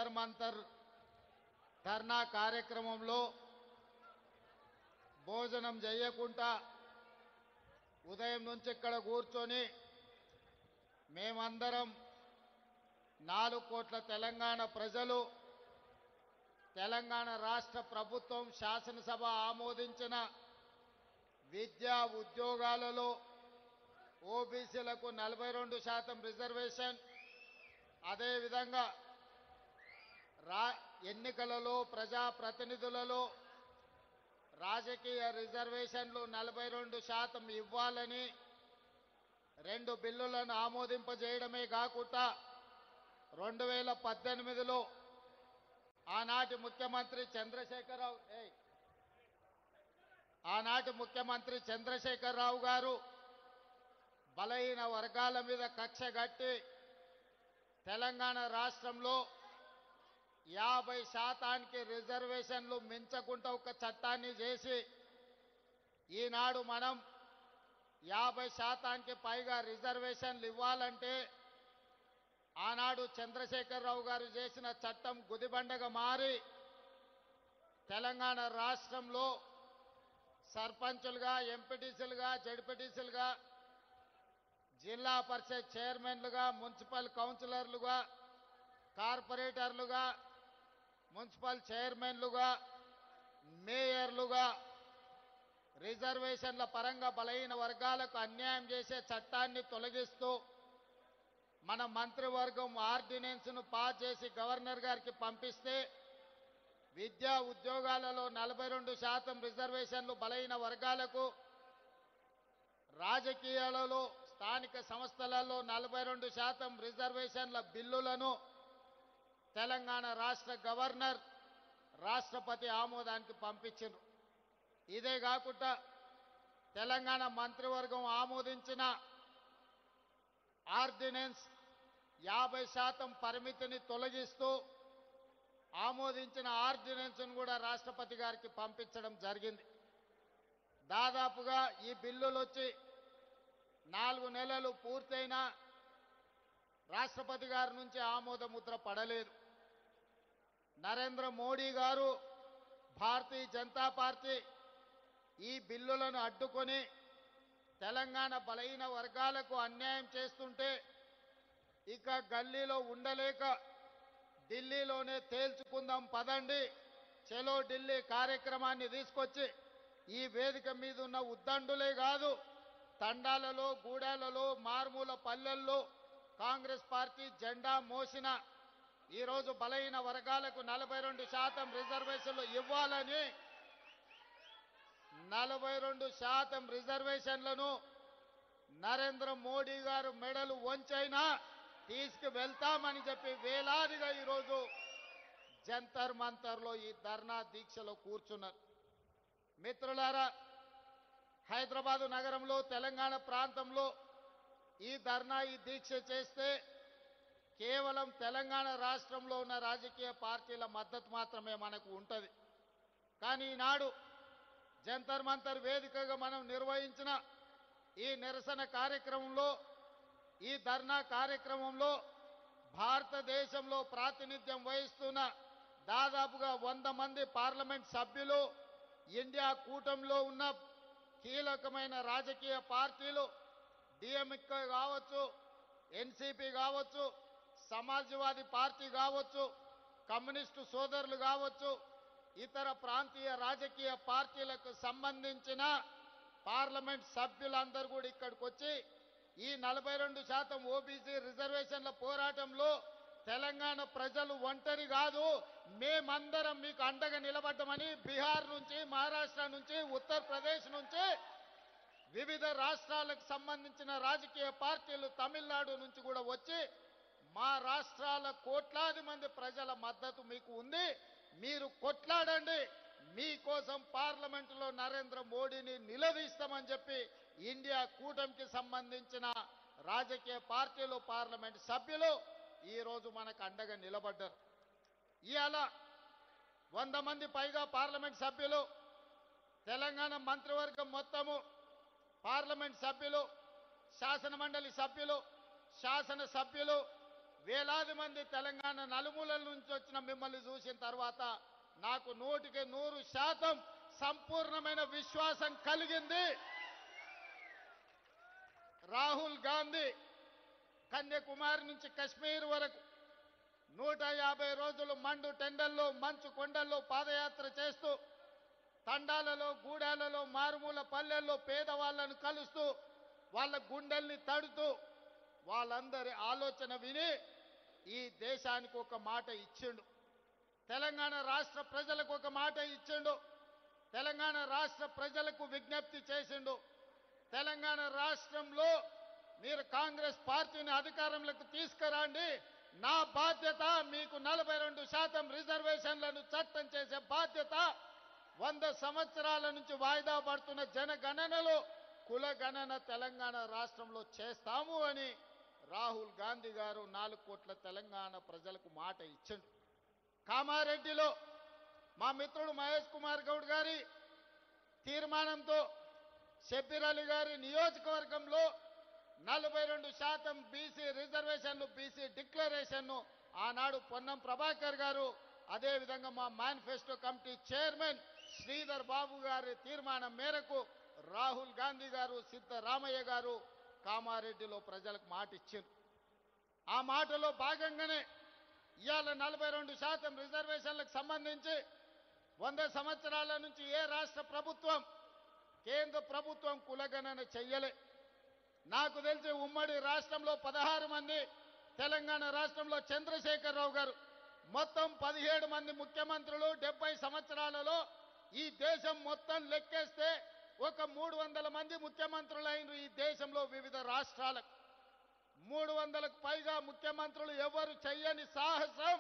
జంతర్ మంతర్ ధర్నా కార్యక్రమంలో భోజనం చేయకుండా ఉదయం నుంచి ఇక్కడ కూర్చొని మేమందరం 4 కోట్ల తెలంగాణ ప్రజలు తెలంగాణ రాష్ట్ర ప్రభుత్వం శాసనసభ ఆమోదించిన విద్యా ఉద్యోగాలలో ఓబీసీలకు 42% రిజర్వేషన్, అదేవిధంగా ఎన్నికలలో ప్రజాప్రతినిధులలో రాజకీయ రిజర్వేషన్లు 42% ఇవ్వాలని 2 బిల్లులను ఆమోదింపజేయడమే కాకుండా 2018లో ఆనాటి ముఖ్యమంత్రి చంద్రశేఖరరావు గారు బలహీన వర్గాల మీద కక్ష కట్టి తెలంగాణ రాష్ట్రంలో 50% రిజర్వేషన్లు మించకుండా ఒక చట్టాన్ని చేసి ఈనాడు మనం 50%కి పైగా రిజర్వేషన్లు ఇవ్వాలంటే ఆనాడు చంద్రశేఖరరావు గారు చేసిన చట్టం గుదిబండగా మారి తెలంగాణ రాష్ట్రంలో సర్పంచులుగా, ఎంపీటీసీలుగా, జడ్పీటీసీలుగా, జిల్లా పరిషత్ చైర్మన్లుగా, మున్సిపల్ కౌన్సిలర్లుగా, కార్పొరేటర్లుగా, మున్సిపల్ చైర్మన్లుగా, మేయర్లుగా రిజర్వేషన్ల పరంగా బలహీన వర్గాలకు అన్యాయం చేసే చట్టాన్ని తొలగిస్తూ మన మంత్రివర్గం ఆర్డినెన్స్ను పాస్ చేసి గవర్నర్ గారికి పంపిస్తే విద్యా ఉద్యోగాలలో 42% రిజర్వేషన్లు బలహీన వర్గాలకు, రాజకీయాలలో స్థానిక సంస్థలలో 42% రిజర్వేషన్ల బిల్లులను తెలంగాణ రాష్ట్ర గవర్నర్ రాష్ట్రపతి ఆమోదానికి పంపించారు. ఇదే కాకుండా తెలంగాణ మంత్రివర్గం ఆమోదించిన ఆర్డినెన్స్ 50% పరిమితిని తొలగిస్తూ ఆమోదించిన ఆర్డినెన్స్ను కూడా రాష్ట్రపతి గారికి పంపించడం జరిగింది. దాదాపుగా ఈ బిల్లులు వచ్చి 4 నెలలు పూర్తయినా రాష్ట్రపతి గారి నుంచి ఆమోద ముద్ర పడలేదు. నరేంద్ర మోడీ గారు, భారతీయ జనతా పార్టీ ఈ బిల్లులను అడ్డుకొని తెలంగాణ బలహీన వర్గాలకు అన్యాయం చేస్తుంటే ఇక గల్లీలో ఉండలేక ఢిల్లీలోనే తేల్చుకుందాం పదండి, చలో ఢిల్లీ కార్యక్రమాన్ని తీసుకొచ్చి ఈ వేదిక మీద ఉన్న ఉద్దండులే కాదు, తండాలలో, గూడాలలో, మారుమూల పల్లెల్లో కాంగ్రెస్ పార్టీ జెండా మోసిన ఈరోజు బలహీన వర్గాలకు 42% రిజర్వేషన్లు ఇవ్వాలని 42% రిజర్వేషన్లను నరేంద్ర మోడీ గారు మెడలు వంచైనా తీసుకువెళ్తామని చెప్పి వేలాదిగా ఈరోజు జంతర్ మంతర్లో ఈ ధర్నా దీక్షలో కూర్చున్నారు. మిత్రులారా, హైదరాబాదు నగరంలో, తెలంగాణ ప్రాంతంలో ఈ ధర్నా, ఈ దీక్ష చేస్తే కేవలం తెలంగాణ రాష్ట్రంలో ఉన్న రాజకీయ పార్టీల మద్దతు మాత్రమే మనకు ఉంటుంది. కానీ ఈనాడు జంతర్ మంతర్ వేదికగా మనం నిర్వహించిన ఈ నిరసన కార్యక్రమంలో, ఈ ధర్నా కార్యక్రమంలో భారతదేశంలో ప్రాతినిధ్యం వహిస్తున్న దాదాపుగా 100 మంది పార్లమెంట్ సభ్యులు, ఇండియా కూటమిలో ఉన్న కీలకమైన రాజకీయ పార్టీలు, డిఎంకే కావచ్చు, ఎన్సీపీ కావచ్చు, సమాజ్వాదీ పార్టీ కావచ్చు, కమ్యూనిస్టు సోదరులు కావచ్చు, ఇతర ప్రాంతీయ రాజకీయ పార్టీలకు సంబంధించిన పార్లమెంట్ సభ్యులందరూ కూడా ఇక్కడికి వచ్చి ఈ 42% ఓబీసీ రిజర్వేషన్ల పోరాటంలో తెలంగాణ ప్రజలు ఒంటరి కాదు, మేమందరం మీకు అండగా నిలబడ్డామని బీహార్ నుంచి, మహారాష్ట్ర నుంచి, ఉత్తరప్రదేశ్ నుంచి, వివిధ రాష్ట్రాలకు సంబంధించిన రాజకీయ పార్టీలు తమిళనాడు నుంచి కూడా వచ్చి మా రాష్ట్రాల కోట్లాది మంది ప్రజల మద్దతు మీకు ఉంది, మీరు కొట్లాడండి, మీకోసం పార్లమెంటులో నరేంద్ర మోడీని నిలదీస్తామని చెప్పి ఇండియా కూటమికి సంబంధించిన రాజకీయ పార్టీలు, పార్లమెంట్ సభ్యులు ఈరోజు మనకు అండగా నిలబడ్డారు. ఇవాళ 100 మంది పైగా పార్లమెంట్ సభ్యులు, తెలంగాణ మంత్రివర్గం మొత్తము, పార్లమెంట్ సభ్యులు, శాసన మండలి సభ్యులు, శాసన సభ్యులు, వేలాది మంది తెలంగాణ నలుమూలల నుంచి వచ్చిన మిమ్మల్ని చూసిన తర్వాత నాకు 100% సంపూర్ణమైన విశ్వాసం కలిగింది. రాహుల్ గాంధీ కన్యాకుమారి నుంచి కశ్మీర్ వరకు 150 రోజులు మండు టెండల్లో మంచు కొండల్లో పాదయాత్ర చేస్తూ తండాలలో గూడాలలో మారుమూల పల్లెల్లో పేదవాళ్లను కలుస్తూ వాళ్ళ గుండెల్ని తడుతూ వాళ్ళందరి ఆలోచన విని ఈ దేశానికి ఒక మాట ఇచ్చిండు. తెలంగాణ రాష్ట్ర ప్రజలకు ఒక మాట ఇచ్చిండు. తెలంగాణ రాష్ట్ర ప్రజలకు విజ్ఞప్తి చేసిండు. తెలంగాణ రాష్ట్రంలో మీరు కాంగ్రెస్ పార్టీని అధికారంలోకి తీసుకురండి, నా బాధ్యత మీకు 42% రిజర్వేషన్లను చట్టం చేసే బాధ్యత, 100 సంవత్సరాల నుంచి వాయిదా పడుతున్న జనగణనలో కులగణన తెలంగాణ రాష్ట్రంలో చేస్తాము అని రాహుల్ గాంధీ గారు 4 కోట్ల తెలంగాణ ప్రజలకు మాట ఇచ్చిండు. కామారెడ్డిలో మా మిత్రుడు మహేష్ కుమార్ గౌడ్ గారి తీర్మానంతో షబ్బీర్ అలీ గారి నియోజకవర్గంలో 42% బీసీ రిజర్వేషన్లు బీసీ డిక్లరేషన్ను ఆనాడు పొన్నం ప్రభాకర్ గారు, అదేవిధంగా మా manifesto committee chairman Sridhar Babu గారి తీర్మానం మేరకు రాహుల్ గాంధీ గారు సిద్ధరామయ్య గారు కామారెడ్డిలో ప్రజలకు మాట ఇచ్చారు. ఆ మాటలో భాగంగానే ఇవాళ 42% రిజర్వేషన్లకు సంబంధించి 100 సంవత్సరాల నుంచి ఏ రాష్ట్ర ప్రభుత్వం కేంద్ర ప్రభుత్వం కులగణన చెయ్యలే. నాకు తెలిసి ఉమ్మడి రాష్ట్రంలో 16 మంది, తెలంగాణ రాష్ట్రంలో చంద్రశేఖరరావు గారు, మొత్తం 17 మంది ముఖ్యమంత్రులు 70 సంవత్సరాలలో ఈ దేశం మొత్తం లెక్కేస్తే ఒక 300 మంది ముఖ్యమంత్రులైన ఈ దేశంలో వివిధ రాష్ట్రాలకు 300కు పైగా ముఖ్యమంత్రులు ఎవరు చెయ్యని సాహసం,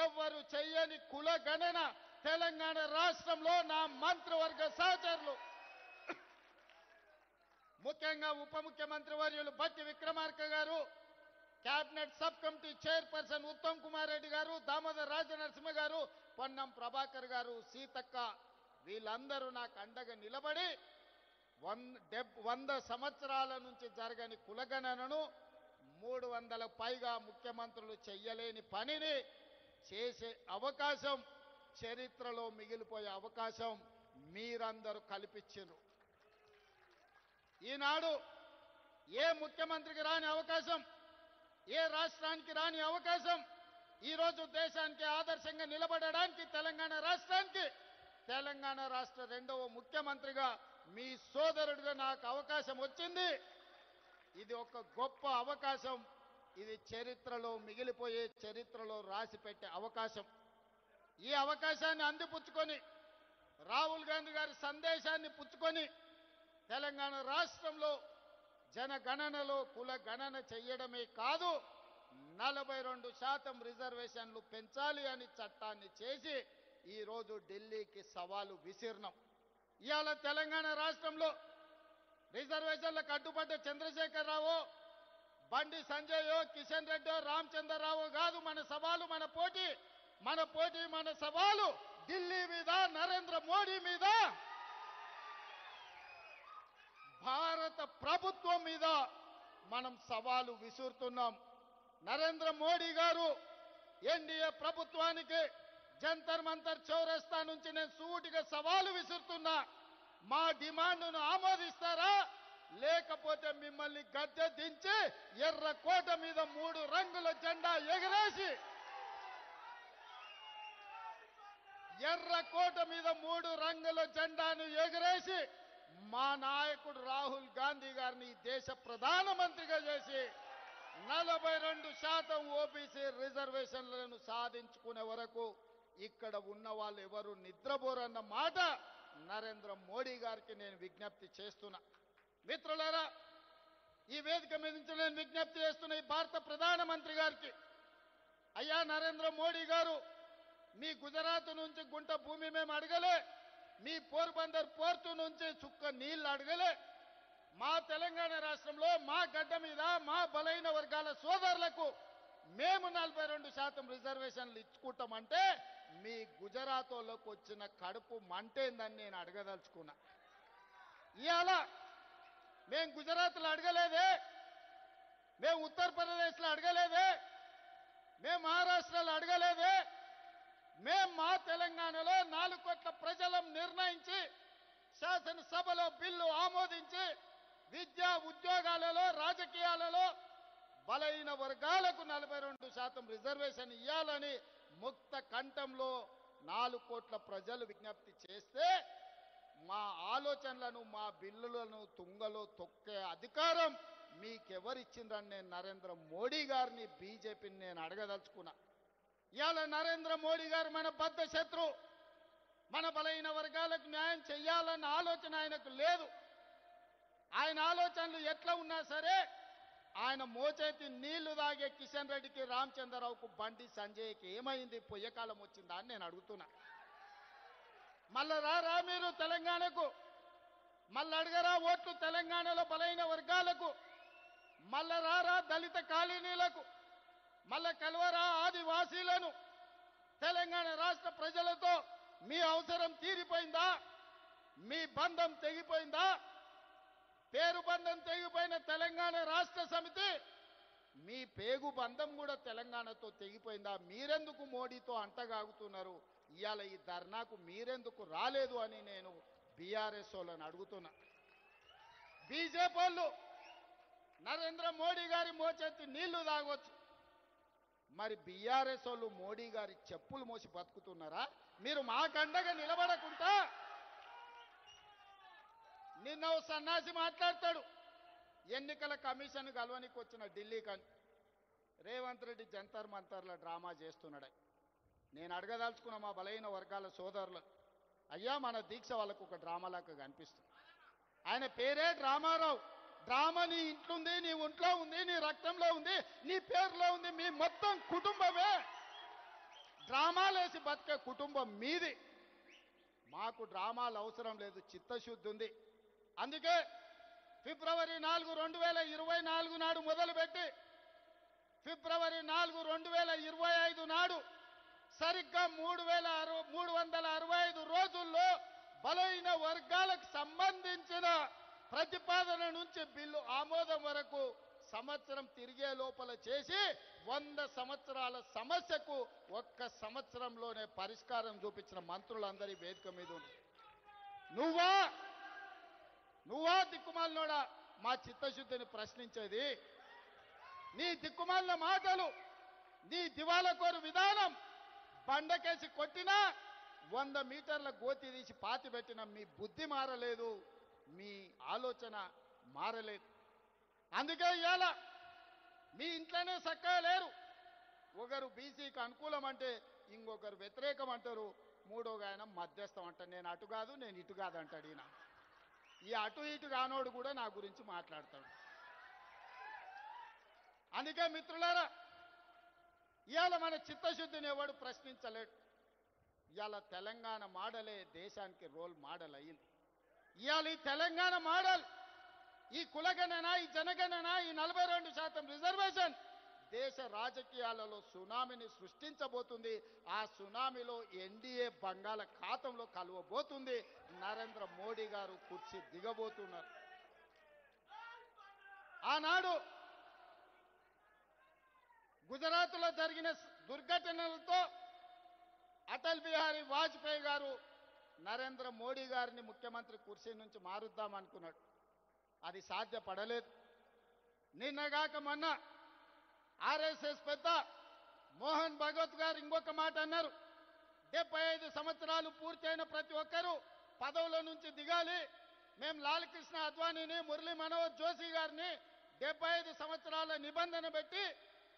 ఎవరు చెయ్యని కులగణన తెలంగాణ రాష్ట్రంలో నా మంత్రివర్గ సహచరులు, ముఖ్యంగా ఉప ముఖ్యమంత్రి వర్యులు బట్టి విక్రమార్క గారు, cabinet sub committee chairperson Uttam Kumar Reddy గారు, దామోదర్ రాజనరసింహ గారు, పొన్నం ప్రభాకర్ గారు, సీతక్క, వీళ్ళందరూ నాకు అండగా నిలబడి 100 సంవత్సరాల నుంచి జరగని కులగణనను 300 పైగా ముఖ్యమంత్రులు చెయ్యలేని పనిని చేసే అవకాశం, చరిత్రలో మిగిలిపోయే అవకాశం మీరందరూ కల్పించారు. ఈనాడు ఏ ముఖ్యమంత్రికి రాని అవకాశం, ఏ రాష్ట్రానికి రాని అవకాశం, ఈరోజు దేశానికి ఆదర్శంగా నిలబడడానికి తెలంగాణ రాష్ట్ర 2వ ముఖ్యమంత్రిగా మీ సోదరుడిగా నాకు అవకాశం వచ్చింది. ఇది ఒక గొప్ప అవకాశం. ఇది చరిత్రలో మిగిలిపోయే, చరిత్రలో రాసిపెట్టే అవకాశం. ఈ అవకాశాన్ని అందిపుచ్చుకొని రాహుల్ గాంధీ గారి సందేశాన్ని పుచ్చుకొని తెలంగాణ రాష్ట్రంలో జనగణనలో కుల గణన చెయ్యడమే కాదు 42% రిజర్వేషన్లు పెంచాలి అని చట్టాన్ని చేసి ఈరోజు ఢిల్లీకి సవాలు విసిరినాం. ఇవాళ తెలంగాణ రాష్ట్రంలో రిజర్వేషన్లకు అడ్డుపడ్డ చంద్రశేఖరరావు, బండి సంజయో, కిషన్ రెడ్డో, రామచంద్రరావు కాదు మన సవాలు, మన పోటీ, మన సవాలు ఢిల్లీ మీద, నరేంద్ర మోడీ మీద, భారత ప్రభుత్వం మీద మనం సవాలు విసురుతున్నాం. నరేంద్ర మోడీ గారు ఎన్డీఏ ప్రభుత్వానికి జంతర్ మంతర్ చౌరస్తా నుంచి నేను సూటిగా సవాలు విసురుతున్నా. మా డిమాండ్ను ఆమోదిస్తారా, లేకపోతే మిమ్మల్ని గద్దె దించి ఎర్రకోట మీద 3 రంగుల జెండా ఎగరేసి, ఎర్రకోట మీద 3 రంగుల జెండాను ఎగరేసి మా నాయకుడు రాహుల్ గాంధీ గారిని దేశ ప్రధానమంత్రిగా చేసి 42% ఓబీసీ రిజర్వేషన్లను సాధించుకునే వరకు ఇక్కడ ఉన్న వాళ్ళు ఎవరు నిద్రపోరన్న మాట నరేంద్ర మోడీ గారికి నేను విజ్ఞప్తి చేస్తున్నా. మిత్రులారా, ఈ వేదిక మీద నుంచి నేను విజ్ఞప్తి చేస్తున్న ఈ భారత ప్రధానమంత్రి గారికి, అయ్యా నరేంద్ర మోడీ గారు, మీ గుజరాత్ నుంచి గుంట భూమి మేము అడగలే, మీ పోర్బందర్ పోర్టు నుంచి చుక్క నీళ్లు అడగలే. మా తెలంగాణ రాష్ట్రంలో మా గడ్డ మీద మా బలైన వర్గాల సోదరులకు మేము 42% రిజర్వేషన్లు ఇచ్చుకుంటామంటే మీ గుజరాత్ వాళ్ళకు వచ్చిన కడుపు మంటేందని నేను అడగదలుచుకున్నా. ఇవాళ మేము గుజరాత్లో అడగలేదే, మేము ఉత్తరప్రదేశ్లో అడగలేదే, మేము మహారాష్ట్రలో అడగలేదే. మేము మా తెలంగాణలో 4 కోట్ల ప్రజలం నిర్ణయించి శాసనసభలో బిల్లు ఆమోదించి విద్యా ఉద్యోగాలలో రాజకీయాలలో బలైన వర్గాలకు 42% రిజర్వేషన్ ఇవ్వాలని ముక్త కంఠంలో 4 కోట్ల ప్రజలు విజ్ఞప్తి చేస్తే మా ఆలోచనలను మా బిల్లులను తుంగలో తొక్కే అధికారం మీకెవరిచ్చిందని నేను నరేంద్ర మోడీ గారిని బీజేపీని నేను అడగదలుచుకున్నా. ఇవాళ నరేంద్ర మోడీ గారు మన బద్ధ శత్రు. మన బలైన వర్గాలకు న్యాయం చెయ్యాలన్న ఆలోచన ఆయనకు లేదు. ఆయన ఆలోచనలు ఎట్లా ఉన్నా సరే ఆయన మోచేతి నీళ్లు తాగే కిషన్ రెడ్డికి రామచంద్రరావుకు బండి సంజయ్కి ఏమైంది, పొయ్యకాలం వచ్చిందా అని నేను అడుగుతున్నా. మళ్ళా రా మీరు తెలంగాణకు, మళ్ళీ అడగరా ఓట్లు తెలంగాణలో బలైన వర్గాలకు, మళ్ళా రా దళిత కాలనీలకు, మళ్ళా కలవరా ఆదివాసీలను. తెలంగాణ రాష్ట్ర ప్రజలతో మీ అవసరం తీరిపోయిందా? మీ బంధం తెగిపోయిందా? పేరు బంధం తెగిపోయిన తెలంగాణ రాష్ట్ర సమితి మీ పేగు బంధం కూడా తెలంగాణతో తెగిపోయిందా? మీరెందుకు మోడీతో అంటగాగుతున్నారు? ఇవాళ ఈ ధర్నాకు మీరెందుకు రాలేదు అని నేను బీఆర్ఎస్ వాళ్ళని అడుగుతున్నా. బీజేపీ వాళ్ళు నరేంద్ర మోడీ గారి మోచేతి నీళ్లు తాగొచ్చు, మరి బీఆర్ఎస్ వాళ్ళు మోడీ గారి చెప్పులు మోసి బతుకుతున్నారా? మీరు మాకండగా నిలబడకుండా నిన్న ఓ సన్నాసి మాట్లాడతాడు, ఎన్నికల కమిషన్ కలవనికి వచ్చిన ఢిల్లీ కానీ రేవంత్ రెడ్డి జంతర్ మంతర్ల డ్రామా చేస్తున్నాడు. నేను అడగదలుచుకున్న మా బలైన వర్గాల సోదరులు, అయ్యా మన దీక్ష వాళ్ళకు ఒక డ్రామాలాగా కనిపిస్తుంది. ఆయన పేరే డ్రామారావు. డ్రామా నీ ఇంట్లో ఉంది, నీ ఒంట్లో ఉంది, నీ రక్తంలో ఉంది, నీ పేరులో ఉంది. మీ మొత్తం కుటుంబమే డ్రామాలేసి బతికే కుటుంబం మీది. మాకు డ్రామాలు అవసరం లేదు, చిత్తశుద్ధి ఉంది. అందుకే ఫిబ్రవరి 4, 2024 నాడు మొదలుపెట్టి ఫిబ్రవరి 4, 2025 నాడు సరిగ్గా 365 రోజుల్లో బలైన వర్గాలకు సంబంధించిన ప్రతిపాదన నుంచి బిల్లు ఆమోదం వరకు సంవత్సరం తిరిగే లోపల చేసి 100 సంవత్సరాల సమస్యకు 1 సంవత్సరంలోనే పరిష్కారం చూపించిన మంత్రులందరి వేదిక మీద ఉంది. నువ్వా దిక్కుమాలినోడా మా చిత్తశుద్ధిని ప్రశ్నించేది? నీ దిక్కుమాలిన మాటలు, నీ దివాలకోరు విధానం, బండకేసి కొట్టినా 100 మీటర్ల గోతి తీసి పాతి పెట్టిన మీ బుద్ధి మారలేదు, మీ ఆలోచన మారలేదు. అందుకే ఇవాళ మీ ఇంట్లోనే చక్కగా లేరు. ఒకరు బీసీకి అనుకూలం అంటే ఇంకొకరు వ్యతిరేకం అంటారు, మూడోగా ఆయన మధ్యస్థం అంటారు. నేను అటు కాదు, నేను ఇటు కాదు అంటాడు. ఈయన ఈ అటు ఇటు కానోడు కూడా నా గురించి మాట్లాడతాడు. అందుకే మిత్రులారా, ఇవాళ మన చిత్తశుద్ధిని ఎవడు ప్రశ్నించలేడు. ఇవాళ తెలంగాణ మోడలే దేశానికి రోల్ మోడల్ అయ్యింది. ఇవాళ ఈ తెలంగాణ మోడల్, ఈ కులగణన, ఈ జనగణన, ఈ 42% రిజర్వేషన్ దేశ రాజకీయాలలో సునామీని సృష్టించబోతుంది. ఆ సునామీలో ఎన్డీఏ బంగాళాఖాతంలో కలవబోతుంది. నరేంద్ర మోడీ గారు కుర్చీ దిగబోతున్నారు. ఆనాడు గుజరాత్లో జరిగిన దుర్ఘటనలతో అటల్ బిహారీ వాజ్పేయి గారు నరేంద్ర మోడీ గారిని ముఖ్యమంత్రి కుర్చీ నుంచి మారుద్దామనుకున్నాడు. అది సాధ్యపడలేదు. నిన్నగాక మొన్న ఆర్ఎస్ఎస్ పెద్ద మోహన్ భగవత్ గారు ఇంకొక మాట అన్నారు, 75 సంవత్సరాలు పూర్తయిన ప్రతి ఒక్కరూ పదవుల నుంచి దిగాలి. మేము లాల్ కృష్ణ అద్వానీని, మురళీ మనోహర్ జోషి గారిని 75 సంవత్సరాల నిబంధన పెట్టి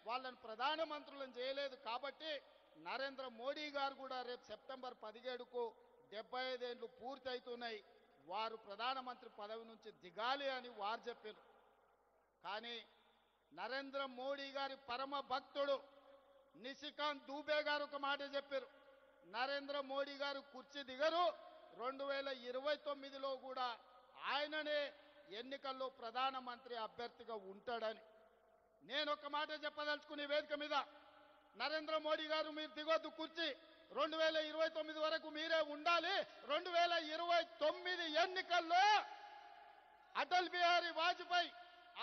వాళ్ళని ప్రధానమంత్రులను చేయలేదు. కాబట్టి నరేంద్ర మోడీ గారు కూడా రేపు సెప్టెంబర్ 17కు 75 ఏళ్ళు పూర్తి అవుతున్నాయి, వారు ప్రధానమంత్రి పదవి నుంచి దిగాలి అని వారు చెప్పారు. కానీ నరేంద్ర మోడీ గారి పరమ భక్తుడు నిశికాంత్ దూబే గారు ఒక మాట చెప్పారు, నరేంద్ర మోడీ గారు కుర్చీ దిగరు, 2029లో కూడా ఆయననే ఎన్నికల్లో ప్రధానమంత్రి అభ్యర్థిగా ఉంటాడని. నేను ఒక మాట చెప్పదలుచుకునే వేదిక మీద, నరేంద్ర మోడీ గారు మీరు దిగొద్దు కుర్చీ, 2029 వరకు మీరే ఉండాలి. 2029 ఎన్నికల్లో అటల్ బిహారీ వాజ్పేయి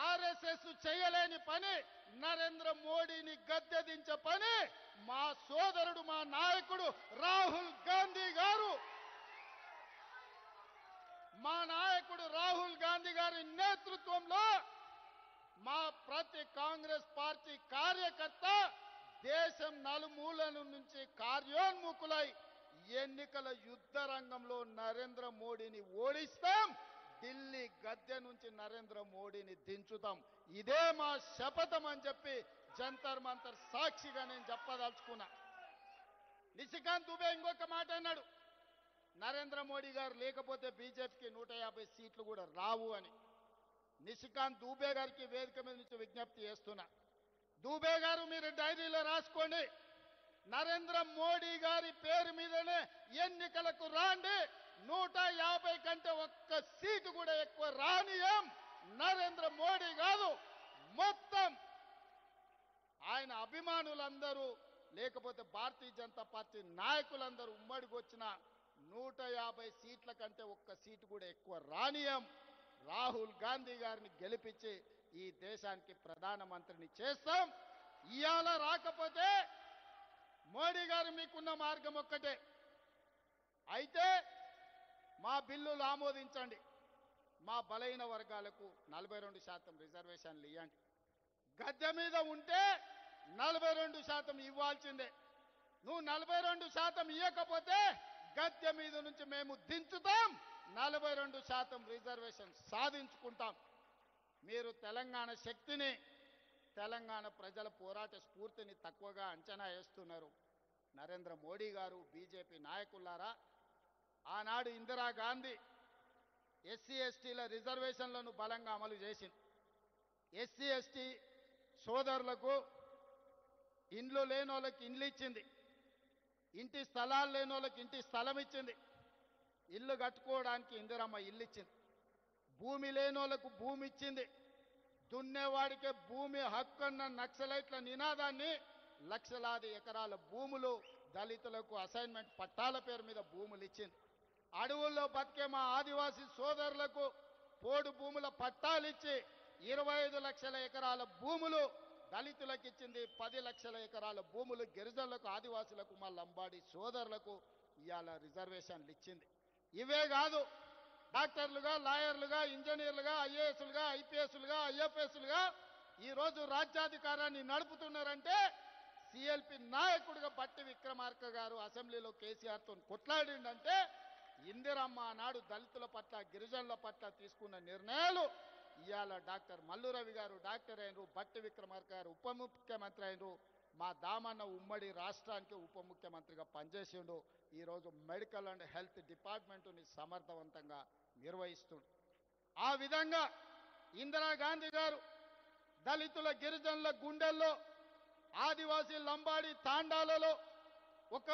ఆర్ఎస్ఎస్ చేయలేని పని, నరేంద్ర మోడీని గద్దెదించే పని మా సోదరుడు, మా నాయకుడు రాహుల్ గాంధీ గారు, మా నాయకుడు రాహుల్ గాంధీ గారి నేతృత్వంలో మా ప్రతి కాంగ్రెస్ పార్టీ కార్యకర్త దేశం నలుమూలల నుంచి కార్యోన్ముఖులై ఎన్నికల యుద్ధ రంగంలో నరేంద్ర మోడీని ఓడిస్తాం, ఢిల్లీ గద్దె నుంచి నరేంద్ర మోడీని దించుతాం. ఇదే మా శపథం అని చెప్పి జంతర్ మంతర్ సాక్షిగా నేను చెప్పదలుచుకున్నా. నిశికాంత్ దుబే ఇంకొక మాట అన్నాడు, నరేంద్ర మోడీ గారు లేకపోతే బీజేపీకి 150 సీట్లు కూడా రావు అని. నిశికాంత్ దూబే గారికి వేదిక మీద నుంచి విజ్ఞప్తి చేస్తున్నా. దూబే గారు మీరు డైరీలో రాసుకోండి, నరేంద్ర మోడీ గారి పేరు మీదనే ఎన్నికలకు రాండి, 150 కంటే ఒక్క సీటు కూడా ఎక్కువ రానియం. నరేంద్ర మోడీ కాదు, మొత్తం ఆయన అభిమానులందరూ లేకపోతే భారతీయ జనతా పార్టీ నాయకులందరూ ఉమ్మడికి వచ్చిన 150 సీట్ల కంటే ఒక్క సీటు కూడా ఎక్కువ రానియం. రాహుల్ గాంధీ గారిని గెలిపించి ఈ దేశానికి ప్రధానమంత్రిని చేస్తాం. ఇవాళ రాకపోతే మోడీ గారు మీకున్న మార్గం ఒక్కటే, అయితే మా బిల్లులు ఆమోదించండి, మా బలైన వర్గాలకు 42% రిజర్వేషన్లు ఇవ్వండి. గద్దె మీద ఉంటే 42% ఇవ్వాల్సిందే. నువ్వు 42% ఇవ్వకపోతే గద్దె మీద నుంచి మేము దించుతాం, 42% రిజర్వేషన్ సాధించుకుంటాం. మీరు తెలంగాణ శక్తిని, తెలంగాణ ప్రజల పోరాట స్ఫూర్తిని తక్కువగా అంచనా వేస్తున్నారు. నరేంద్ర మోడీ గారు, బీజేపీ నాయకులారా, ఆనాడు ఇందిరాగాంధీ ఎస్సీ ఎస్టీల రిజర్వేషన్లను బలంగా అమలు చేసింది. ఎస్సీ ఎస్టీ సోదరులకు ఇండ్లు లేని వాళ్ళకి ఇండ్లు ఇచ్చింది, ఇంటి స్థలాలు లేని వాళ్ళకి ఇంటి స్థలం ఇచ్చింది, ఇల్లు కట్టుకోవడానికి ఇందిరమ్మ ఇల్లు ఇచ్చింది, భూమి లేని వాళ్ళకు భూమి ఇచ్చింది. దున్నేవాడికే భూమి హక్కు అన్న నక్సలైట్ల నినాదాన్ని లక్షలాది ఎకరాల భూములు దళితులకు అసైన్మెంట్ పట్టాల పేరు మీద భూములు ఇచ్చింది. అడవుల్లో బతికే మా ఆదివాసీ సోదరులకు పోడు భూముల పట్టాలు ఇచ్చి 25 లక్షల ఎకరాల భూములు దళితులకు ఇచ్చింది, 10 లక్షల ఎకరాల భూములు గిరిజనులకు, ఆదివాసులకు, మా లంబాడి సోదరులకు ఇవాళ రిజర్వేషన్లు ఇచ్చింది. ఇవే కాదు, డాక్టర్లుగా, లాయర్లుగా, ఇంజనీర్లుగా, ఐఏఎస్లుగా, ఐపీఎస్లుగా, ఐఎఫ్ఎస్లుగా ఈరోజు రాజ్యాధికారాన్ని నడుపుతున్నారంటే సిఎల్పి నాయకుడిగా బట్టి విక్రమార్క గారు అసెంబ్లీలో కేసీఆర్తో కొట్లాడిండంటే ఇందిరమ్మ నాడు దళితుల పట్ల, గిరిజనుల పట్ల తీసుకున్న నిర్ణయాలు ఇవాళ డాక్టర్ మల్లు రవి గారు డాక్టర్ అయినరు, బట్టి విక్రమార్క గారు ఉప ముఖ్యమంత్రి అయినరు, మా దామన్న ఉమ్మడి రాష్ట్రానికి ఉప ముఖ్యమంత్రిగా పనిచేసిండు. ఈరోజు మెడికల్ అండ్ హెల్త్ డిపార్ట్మెంటుని సమర్థవంతంగా నిర్వహిస్తుండు. ఆ విధంగా ఇందిరాగాంధీ గారు దళితుల, గిరిజనుల గుండెల్లో, ఆదివాసీ లంబాడి తాండాలలో ఒక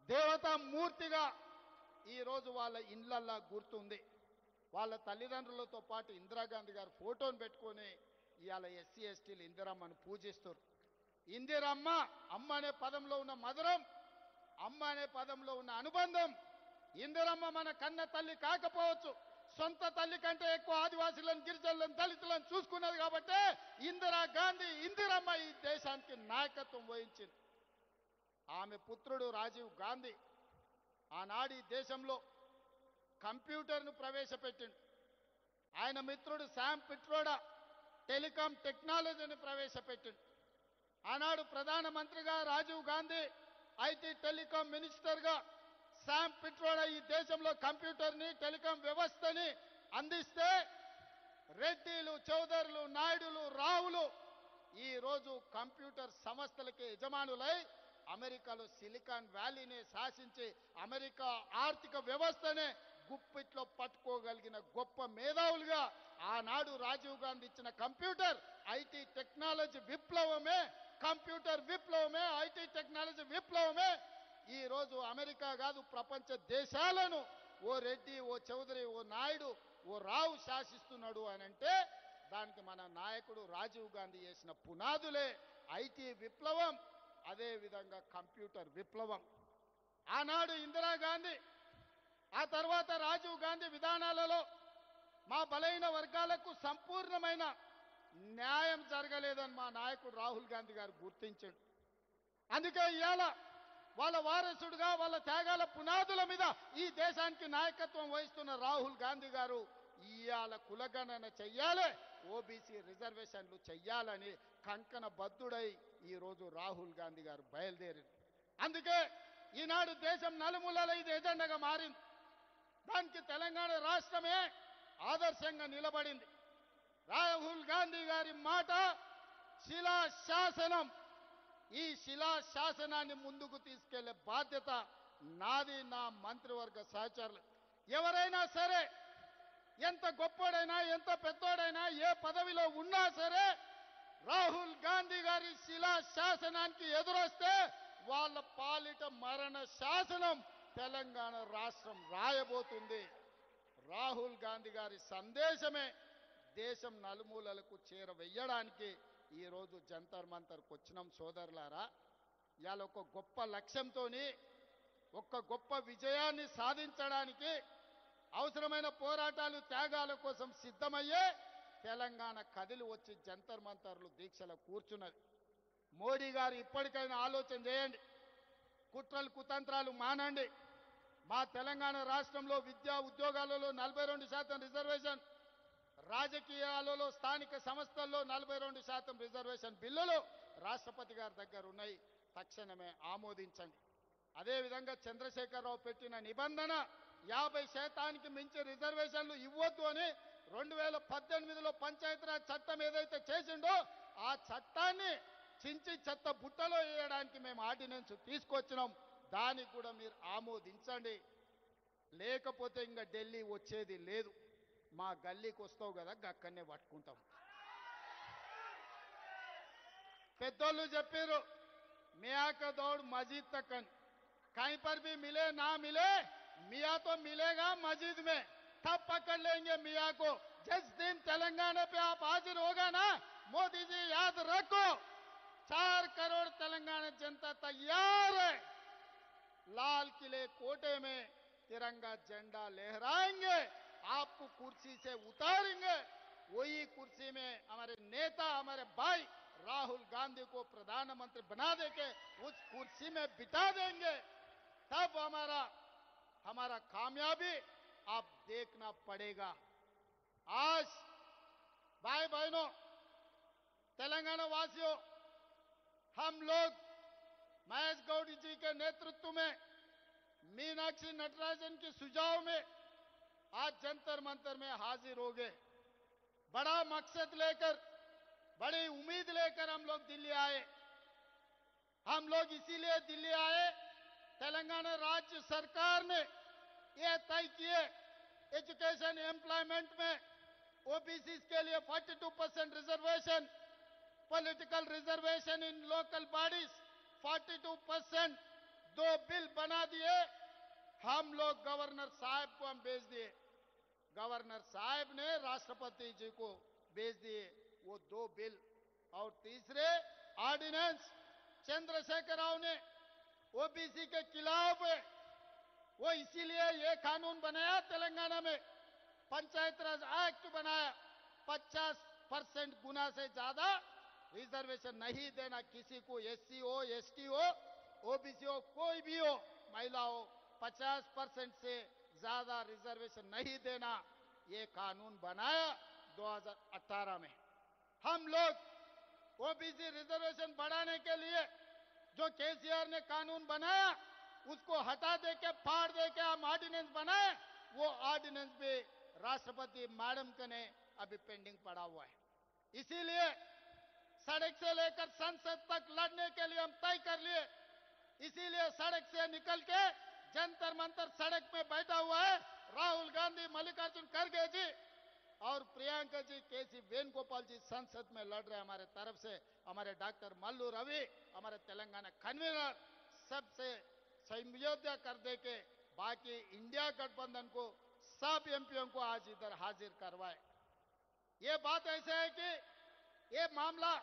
దేవతా మూర్తిగా ఈరోజు వాళ్ళ ఇండ్లల్లా గుర్తుంది. వాళ్ళ తల్లిదండ్రులతో పాటు ఇందిరాగాంధీ గారు ఫోటోను పెట్టుకొని ఇవాళ ఎస్సీ ఎస్టీలు ఇందిరమ్మను పూజిస్తారు. ఇందిరమ్మ, అమ్మ అనే పదంలో ఉన్న మధురం, అమ్మ అనే పదంలో ఉన్న అనుబంధం. ఇందిరమ్మ మన కన్న తల్లి కాకపోవచ్చు, సొంత తల్లి కంటే ఎక్కువ ఆదివాసులను, గిరిజనులను, దళితులను చూసుకున్నది కాబట్టి ఇందిరాగాంధీ, ఇందిరమ్మ ఈ దేశానికి నాయకత్వం వహించింది. ఆమె పుత్రుడు రాజీవ్ గాంధీ ఆనాడు ఈ దేశంలో కంప్యూటర్ను ప్రవేశపెట్టిండు. ఆయన మిత్రుడు శామ్ పిట్రోడా టెలికాం టెక్నాలజీని ప్రవేశపెట్టిండు. ఆనాడు ప్రధానమంత్రిగా రాజీవ్ గాంధీ, ఐటీ టెలికాం మినిస్టర్గా శామ్ పిట్రోడా ఈ దేశంలో కంప్యూటర్ని, టెలికాం వ్యవస్థని అందిస్తే రెడ్డిలు, చౌదరులు, నాయుడులు, రావులు ఈరోజు కంప్యూటర్ సంస్థలకి యజమానులై అమెరికాలో సిలికాన్ వ్యాలీని శాసించి అమెరికా ఆర్థిక వ్యవస్థనే గుప్పిట్లో పట్టుకోగలిగిన గొప్ప మేధావులుగా ఆనాడు రాజీవ్ గాంధీ ఇచ్చిన కంప్యూటర్, ఐటీ టెక్నాలజీ విప్లవమే, కంప్యూటర్ విప్లవమే, ఐటీ టెక్నాలజీ విప్లవమే ఈరోజు అమెరికా కాదు ప్రపంచ దేశాలను ఓ రెడ్డి, ఓ చౌదరి, ఓ నాయుడు, ఓ రావు శాసిస్తున్నాడు అని అంటే దానికి మన నాయకుడు రాజీవ్ గాంధీ చేసిన పునాదులే ఐటీ విప్లవం, అదేవిధంగా కంప్యూటర్ విప్లవం. ఆనాడు ఇందిరాగాంధీ, ఆ తర్వాత రాజీవ్ గాంధీ విధానాలలో మా బలైన వర్గాలకు సంపూర్ణమైన న్యాయం జరగలేదని మా నాయకుడు రాహుల్ గాంధీ గారు గుర్తించాడు. అందుకే ఇవాళ వాళ్ళ వారసుడుగా వాళ్ళ త్యాగాల పునాదుల మీద ఈ దేశానికి నాయకత్వం వహిస్తున్న రాహుల్ గాంధీ గారు ఇవాళ కులగణన చెయ్యాలి, ఓబీసీ రిజర్వేషన్లు చెయ్యాలని కంకణ బద్దుడై ఈరోజు రాహుల్ గాంధీ గారు బయలుదేరింది. అందుకే ఈనాడు దేశం నలుమూలల ఇది ఎజెండాగా మారింది. దానికి తెలంగాణ రాష్ట్రమే ఆదర్శంగా నిలబడింది. రాహుల్ గాంధీ గారి మాట శిలాశాసనం. ఈ శిలాశాసనాన్ని ముందుకు తీసుకెళ్లే బాధ్యత నాది, నా మంత్రివర్గ సహచరులు. ఎవరైనా సరే, ఎంత గొప్పోడైనా ఎంత పెద్దోడైనా ఏ పదవిలో ఉన్నా సరే, రాహుల్ గాంధీ గారి శిలాశాసనానికి ఎదురొస్తే వాళ్ళ పాలిట మరణ శాసనం తెలంగాణ రాష్ట్రం రాయబోతుంది. రాహుల్ గాంధీ గారి సందేశమే దేశం నలుమూలలకు చేరవేయడానికి ఈరోజు జంతర్ మంతర్కి వచ్చినాం సోదరులారా. ఇవాళ ఒక గొప్ప లక్ష్యంతో, ఒక గొప్ప విజయాన్ని సాధించడానికి అవసరమైన పోరాటాలు త్యాగాల కోసం సిద్ధమయ్యే తెలంగాణ కదిలి వచ్చి జంతర్ మంతర్లు దీక్షలు కూర్చున్నది. మోడీ గారు ఇప్పటికైనా ఆలోచన చేయండి, కుట్రలు కుతంత్రాలు మానండి. మా తెలంగాణ రాష్ట్రంలో విద్యా ఉద్యోగాలలో 42% రిజర్వేషన్, రాజకీయాలలో స్థానిక సంస్థల్లో 42% రిజర్వేషన్ బిల్లులు రాష్ట్రపతి గారి దగ్గర ఉన్నాయి. తక్షణమే ఆమోదించండి. అదేవిధంగా చంద్రశేఖరరావు పెట్టిన నిబంధన 50% మించి రిజర్వేషన్లు ఇవ్వద్దు అని 2018లో పంచాయతీరాజ్ చట్టం ఏదైతే చేసిండో ఆ చట్టాన్ని చించి చెత్త బుట్టలో వేయడానికి మేము ఆర్డినెన్స్ తీసుకొచ్చినాం. దానికి కూడా మీరు ఆమోదించండి. లేకపోతే ఇంకా ఢిల్లీ వచ్చేది లేదు. మా గల్లీకి వస్తావు కదా, అక్కడనే పట్టుకుంటాం. పెద్దోళ్ళు చెప్పారు, మియా కా దౌड़ मस्जिद तक, कहीं पर भी मिले ना मिले मियाँ तो मिलेगा मस्जिद में, तब पकड़ लेंगे मियाँ को. जिस दिन तेलंगाना पे आप हाजिर होगा ना, मोदी जी याद रखो, 4 करोड़ तेलंगाना जनता तैयार है. लाल किले कोटे में तिरंगा झंडा लहराएंगे, आपको कुर्सी से उतारेंगे. वही कुर्सी में हमारे नेता, हमारे भाई राहुल गांधी को प्रधानमंत्री बना देके उस कुर्सी में बिठा देंगे. तब हमारा कामयाबी आप देखना पड़ेगा. आज भाई बहनों, तेलंगाना वासियों, हम लोग महेश गौड़ जी के नेतृत्व में, मीनाक्षी नटराजन के सुझाव में आज जंतर मंतर में हाजिर हो गए. बड़ा मकसद लेकर, बड़ी उम्मीद लेकर हम लोग दिल्ली आए. हम लोग इसीलिए दिल्ली आए, तेलंगाना राज्य सरकार ने यह तय किए एजुकेशन एम्प्लॉयमेंट में ओबीसी के लिए 42% रिजर्वेशन, पॉलिटिकल रिजर्वेशन इन लोकल बॉडीज 42%, 2 बिल बना दिए. हम लोग गवर्नर साहब को हम भेज दिए. गवर्नर साहब ने राष्ट्रपति जी को भेज दिए वो 2 बिल. और तीसरे ऑर्डिनेंस चंद्रशेखर राव ने ओबीसी के खिलाफ है. वो इसीलिए ये कानून बनाया तेलंगाना में, पंचायत राज एक्ट बनाया. 50% गुना से ज्यादा रिजर्वेशन नहीं देना किसी को, एससी हो, एसटी हो, ओबीसी हो, कोई भी हो, महिला हो, 50% से ज्यादा रिजर्वेशन नहीं देना, ये कानून बनाया 2018 में. हम लोग ओबीसी रिजर्वेशन बढ़ाने के लिए जो केसीआर ने कानून बनाया उसको हटा देके, फाड़ देके हम ऑर्डिनेंस बनाए. वो ऑर्डिनेंस भी राष्ट्रपति मैडम के ने अभी पेंडिंग पड़ा हुआ है. इसीलिए सड़क से लेकर संसद तक लड़ने के लिए हम तय कर लिए. इसीलिए सड़क से निकल के जंतर मंतर सड़क में बैठा हुआ है राहुल गांधी, मल्लिकार्जुन खड़गे जी और प्रियंका जी, केसी वेणुगोपाल जी संसद में लड़ रहे. हमारे तरफ से हमारे डॉक्टर मल्लू रवि, हमारे तेलंगाना कन्वीनर, सबसे समझौता कर दे के बाकी इंडिया गठबंधन को सब एमपीओ को आज इधर हाजिर करवाए. ये बात ऐसे है कि ये मामला,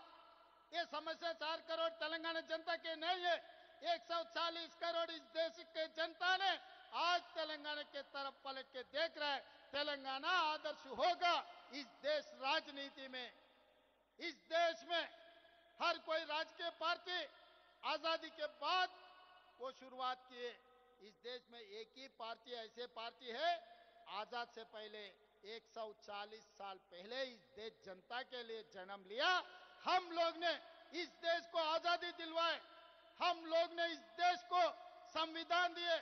ये समस्या 4 करोड़ तेलंगाना जनता के नहीं है, 140 करोड़ इस देश के जनता ने आज तेलंगाना के तरफ पलट के देख रहा है. तेलंगाना आदर्श होगा इस देश राजनीति में। इस देश में हर कोई राजकीय पार्टी आजादी के बाद वो शुरुआत किए। इस देश में एक ही पार्टी ऐसे पार्टी है, आजाद से पहले 140 साल पहले इस देश जनता के लिए जन्म लिया। हम लोग ने इस देश को आजादी दिलवाए, हम लोग ने इस देश को संविधान दिए,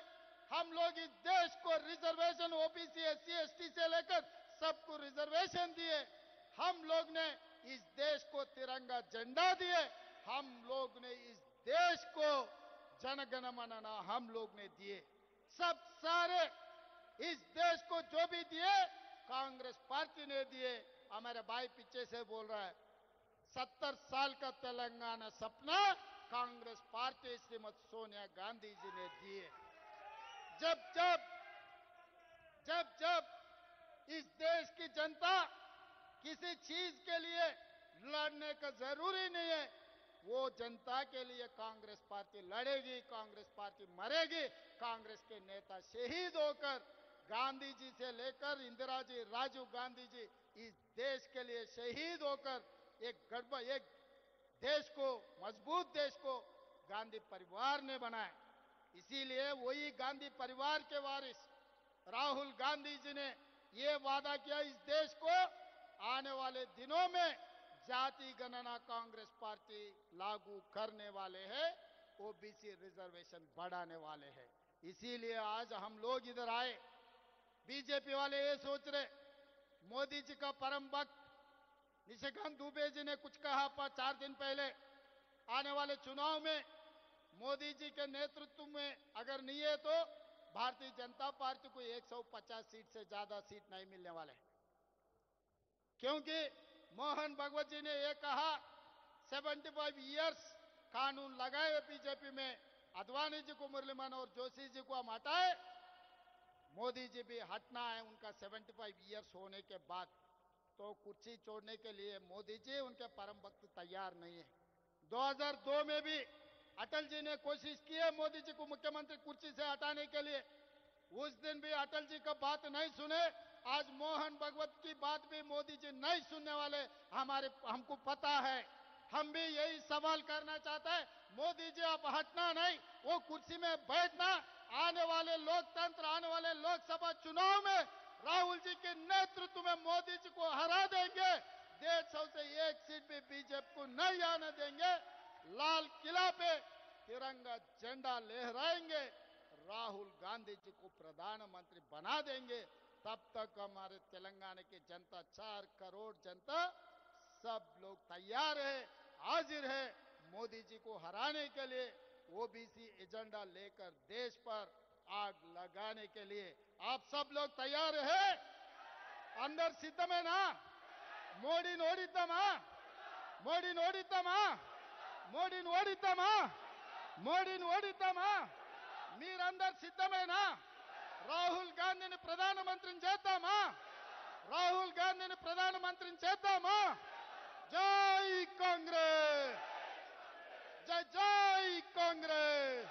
हम लोग इस देश को रिजर्वेशन ओबीसी एससी एसटी से लेकर सबको रिजर्वेशन दिए, हम लोग ने इस देश को तिरंगा झंडा दिए, हम लोग ने इस देश को जनगण मन हम लोग ने दिए। सब सारे इस देश को जो भी दिए कांग्रेस पार्टी ने दिए। हमारे भाई पीछे से बोल रहा है 70 साल का तेलंगाना सपना कांग्रेस पार्टी श्रीमती सोनिया गांधी जी ने दिए। जब जब जब जब इस देश की जनता किसी चीज के लिए लड़ने का जरूरी नहीं है, वो जनता के लिए कांग्रेस पार्टी लड़ेगी, कांग्रेस पार्टी मरेगी। कांग्रेस के नेता शहीद होकर गांधी जी से लेकर इंदिरा जी, राजीव गांधी जी इस देश के लिए शहीद होकर एक देश को, मजबूत देश को गांधी परिवार ने बनाया। इसीलिए वही गांधी परिवार के वारिस राहुल गांधी जी ने ये वादा किया, इस देश को आने वाले दिनों में जाति गणना कांग्रेस पार्टी लागू करने वाले हैं, ओबीसी रिजर्वेशन बढ़ाने वाले हैं। इसीलिए आज हम लोग इधर आए। बीजेपी वाले ये सोच रहे मोदी जी का परम भक्त निशिकांत दुबे जी ने कुछ कहा 4 दिन पहले, आने वाले चुनाव में मोदी जी के नेतृत्व में अगर नहीं है तो भारतीय जनता पार्टी को 150 सीट से ज्यादा सीट नहीं मिलने वाले, क्योंकि मोहन भगवत जी ने यह कहा 75 इयर्स कानून लगाए बीजेपी में, अडवाणी जी को, मुरली मनोहर जोशी जी को हम हटाए, मोदी जी भी हटना है उनका 75 इयर्स होने के बाद। तो कुर्सी छोड़ने के लिए मोदी जी, उनके परम भक्त तैयार नहीं है। 2002 में भी अटल जी ने कोशिश की है मोदी जी को मुख्यमंत्री कुर्सी से हटाने के लिए, उस दिन भी अटल जी का बात नहीं सुने। आज मोहन भगवत की बात भी मोदी जी नहीं सुनने वाले, हमको पता है। हम भी यही सवाल करना चाहते हैं, मोदी जी आप हटना नहीं, वो कुर्सी में बैठना। आने वाले लोकतंत्र, आने वाले लोकसभा चुनाव में राहुल जी के नेतृत्व में मोदी जी को हरा देंगे। 150 से 1 सीट भी बीजेपी को नहीं आने देंगे। लाल किला पे तिरंगा झंडा लहराएंगे, राहुल गांधी जी को प्रधानमंत्री बना देंगे। तब तक हमारे तेलंगाना की जनता, 4 करोड़ जनता, सब लोग तैयार है, हाजिर है मोदी जी को हराने के लिए, ओबीसी एजेंडा लेकर देश पर आग लगाने के लिए। आप सब लोग तैयार है? अंदर सिद्धमेना? मोदी नोडिद्दामा? मोदी नोडिद्दामा? मोदी नोडिद्दामा? मोदी नोडिद्दामा? మీరందరూ సిద్ధమేనా? రాహుల్ గాంధీని ప్రధానమంత్రిని చేద్దామా? రాహుల్ గాంధీని ప్రధానమంత్రిని చేద్దామా? జై కాంగ్రెస్! జై జై కాంగ్రెస్!